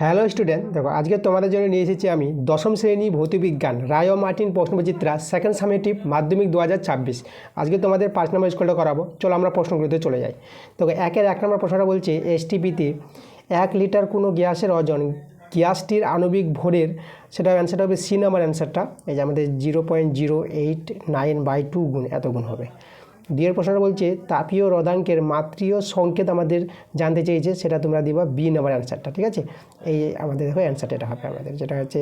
Hello student, দেখো আজকে তোমাদের জন্য নিয়ে এসেছি আমি দশম শ্রেণী ভৌতবিজ্ঞান রায় ও মার্টিন প্রশ্নবিচিত্রা সেকেন্ড সামেটিভ মাধ্যমিক 2026। আজকে তোমাদের 5 নম্বর স্কুলটা করাবো। চলো আমরা প্রশ্নগুলোতে চলে যাই। দেখো 1 নম্বর প্রশ্নটা বলছে এসটিপিতে 1 লিটার কোনো গ্যাসের ওজন গ্যাসটির আণবিক ভরের, সেটা অ্যান্সারটা হবে সি নাম্বার অ্যান্সারটা। এই যে আমাদের 0.089/2 গুণ এত গুণ হবে। দ্বিতীয় প্রশ্নটা বলছে তাপীয় রোধাঙ্কের মাত্রীয় সংকেত আমাদের জানতে চেয়েছে, সেটা তোমরা দিবা বি নাম্বার অ্যান্সারটা। ঠিক আছে, এই আমাদের দেখো অ্যান্সারটা এটা হবে আমাদের, যেটা হচ্ছে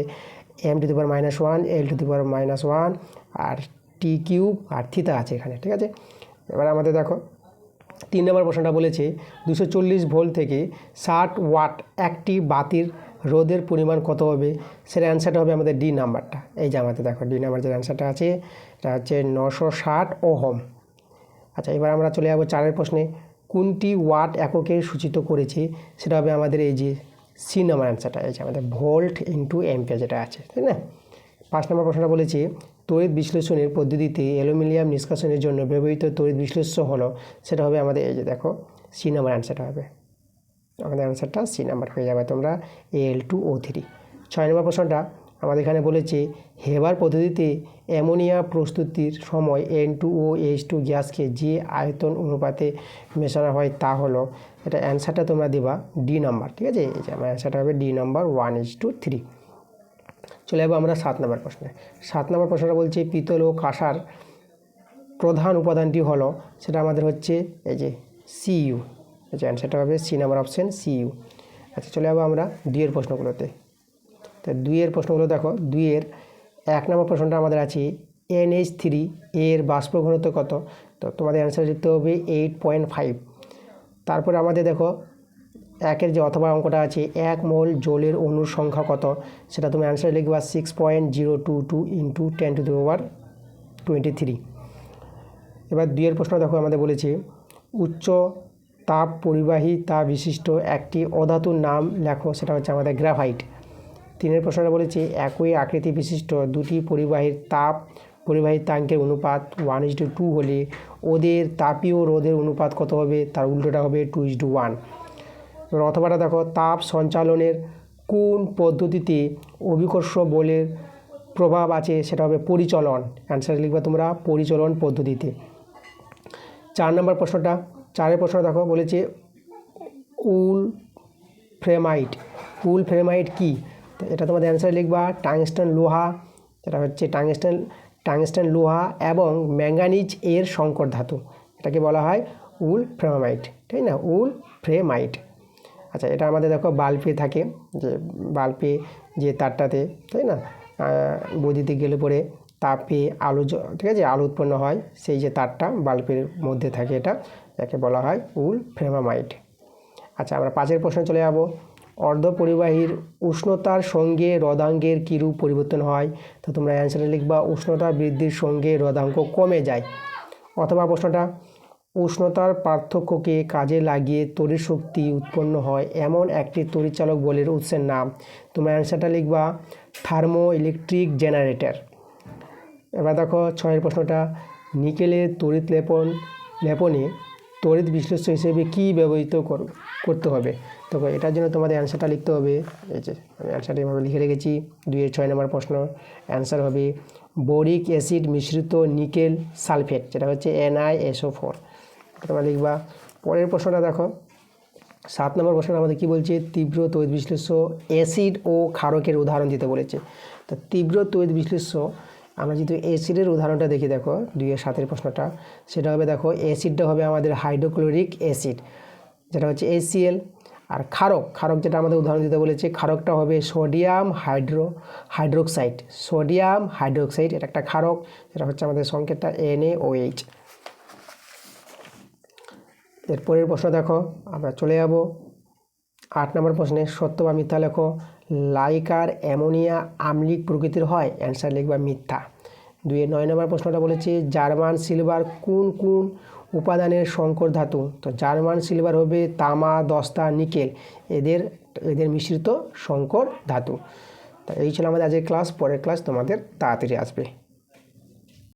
m⁻⁻1 l⁻⁻1 আর টি কিউব আর থিতা আছে এখানে। ঠিক আছে, এবার আমাদের দেখো 3 নম্বর প্রশ্নটা বলেছে 240 ভোল্ট থেকে 60 ওয়াট একটি বাতির রোধের পরিমাণ কত হবে, সেটা অ্যান্সারটা হবে আমাদের ডি নাম্বারটা। এই যে আমাদের দেখো ডি নাম্বার যে অ্যান্সারটা আছে এটা হচ্ছে 960 ওহম। আচ্ছা, এবার আমরা চলে যাবো 4 প্রশ্নে, কোনটি ওয়াট এককে সূচিত করেছে, সেটা হবে আমাদের এই যে সি নাম্বার অ্যান্সারটা। এই যে আমাদের ভোল্ট ইন্টু অ্যাম্পিয়ার যেটা আছে, তাই না। 5 নম্বর প্রশ্নটা বলেছে তড়িৎ বিশ্লেষণের পদ্ধতিতে অ্যালুমিনিয়াম নিষ্কাশনের জন্য ব্যবহৃত তড়িৎ বিশ্লেষ্য হলো, সেটা হবে আমাদের এই যে দেখো সি নাম্বার অ্যান্সারটা হবে আমাদের অ্যান্সারটা সি নাম্বার হয়ে যাবে তোমরা Al2O3। 6 নম্বর প্রশ্নটা আমাদের এখানে বলেছে হেবার পদ্ধতিতে অ্যামোনিয়া প্রস্তুতির সময় N2OH2 গ্যাসকে যে আয়তন অনুপাতে মেশানো হয় তা হলো, এটা অ্যান্সারটা তোমরা দেবা ডি নাম্বার। ঠিক আছে, এই যে আমার অ্যান্সারটা হবে ডি নাম্বার 1:3। চলে যাবো আমরা 7 নম্বর প্রশ্নে। 7 নম্বর প্রশ্নটা বলছে পিতল ও কাঁসার প্রধান উপাদানটি হলো, সেটা আমাদের হচ্ছে এই যে সিইউ। এই যে অ্যান্সারটা হবে সি নাম্বার অপশান সিইউ। আচ্ছা, চলে যাবো আমরা 2 প্রশ্নগুলোতে। তো 2 প্রশ্নগুলো দেখো, 1 নম্বর প্রশ্নটা আমাদের আছে NH3 এর বাষ্প ঘনত্ব কত, তো তোমাদের অ্যান্সার লিখতে হবে 8.5। তারপরে আমাদের দেখো 1 যে অথবা অঙ্কটা আছে 1 মোল জলের অণুর সংখ্যা কত, সেটা তুমি অ্যান্সার লিখবা 6.022 × 10⁻23। এবার 2 প্রশ্ন দেখো আমাদের বলেছে উচ্চ তাপ পরিবাহী তাপ বিশিষ্ট একটি অধাতুর নাম লেখো, সেটা হচ্ছে আমাদের গ্রাফাইট। 3 প্রশ্নটা বলেছে একই আকৃতি বিশিষ্ট দুটি পরিবাহীর তাঙ্কের অনুপাত 1:2 হলে ওদের তাপীয় রোধের অনুপাত কত হবে, তার উল্টোটা হবে 2:1। অথবাটা দেখো তাপ সঞ্চালনের কোন পদ্ধতিতে অভিকর্ষ বলের প্রভাব আছে, সেটা হবে পরিচলন। অ্যান্সার লিখবে তোমরা পরিচলন পদ্ধতিতে। 4 নম্বর প্রশ্নটা, 4 প্রশ্ন দেখো বলেছে উল ফ্রেমাইট কি, তো এটা তোমাদের অ্যান্সার লিখবা টাংস্টেন লোহা। এটা হচ্ছে টাংস্টেন লোহা এবং ম্যাঙ্গানিজ এর সংকর ধাতু, এটাকে বলা হয় উল ফ্রেমাইট, ঠিক না, উল ফ্রেমাইট। আচ্ছা, এটা আমাদের দেখো বাল্বে থাকে, যে বাল্বে যে তারটাতে, তাই না, বৈদ্যুতিক গেলে পরে তাপে আলো, ঠিক আছে, আলো উৎপন্ন হয়, সেই যে তারটা বাল্বের মধ্যে থাকে, একে বলা হয় উল ফ্রেমাইট। আচ্ছা, আমরা 5 প্রশ্নে চলে যাব। অর্ধপরিবাহীর উষ্ণতার সঙ্গে রোধাঙ্কের কীরূপ পরিবর্তন হয়, তো তোমরা অ্যান্সারে লিখবা উষ্ণতা বৃদ্ধির সঙ্গে রোধাঙ্ক কমে যায়। অথবা প্রশ্নটা উষ্ণতার পার্থক্যকে কাজে লাগিয়ে তড়িৎ শক্তি উৎপন্ন হয় এমন একটি তড়িৎচালক বলের উৎসের নাম, তোমরা অ্যান্সারটা লিখবা থার্মো ইলেকট্রিক জেনারেটর। এবার দেখো 6 প্রশ্নটা নিকেলের তড়িৎ লেপনে তড়িৎ বিশ্লেষ্য হিসেবে কী ব্যবহৃত করতে হবে, তো এটার জন্য তোমাদের অ্যান্সারটা লিখতে হবে, এই যে আমি অ্যান্সারটা এভাবে লিখে রেখেছি। 6 নম্বর প্রশ্ন অ্যান্সার হবে বোরিক অ্যাসিড মিশ্রিত নিকেল সালফেট, যেটা হচ্ছে NiSO4, তোমরা লিখবা। পরের প্রশ্নটা দেখো 7 নম্বর প্রশ্নটা আমাদের কী বলছে তীব্র তড়িৎ বিশ্লেষ্য অ্যাসিড ও ক্ষারকের উদাহরণ দিতে বলেছে। তো তীব্র তড়িৎ বিশ্লেষ্য আমরা যদি অ্যাসিডের উদাহরণটা দেখি, দেখো 2-7 প্রশ্নটা, সেটা হবে দেখো অ্যাসিডটা হবে আমাদের হাইড্রোক্লোরিক অ্যাসিড, যেটা হচ্ছে HCl। আর ক্ষারক যেটা আমাদের উদাহরণ দিতে বলেছে, ক্ষারকটা হবে সোডিয়াম হাইড্রোক্সাইড, এটা একটা ক্ষারক, যেটা হচ্ছে আমাদের সংকেতটা NaOH। এরপরের প্রশ্ন দেখো, আমরা চলে যাব 8 নম্বর প্রশ্নে সত্য বা মিথ্যা লেখো। লাইকার অ্যামোনিয়া আম্লিক প্রকৃতির হয়, অ্যান্সার লিখবা মিথ্যা। 9 নম্বর প্রশ্নটা বলেছে জার্মান সিলভার কোন উপাদানের সংকর ধাতু, তো জার্মান সিলভার হবে তামা, দস্তা, নিকেল, এদের মিশ্রিত সংকর ধাতু। তা এই ছিল আমাদের আজকের ক্লাস। পরের ক্লাস তোমাদের তাড়াতাড়ি আসবে।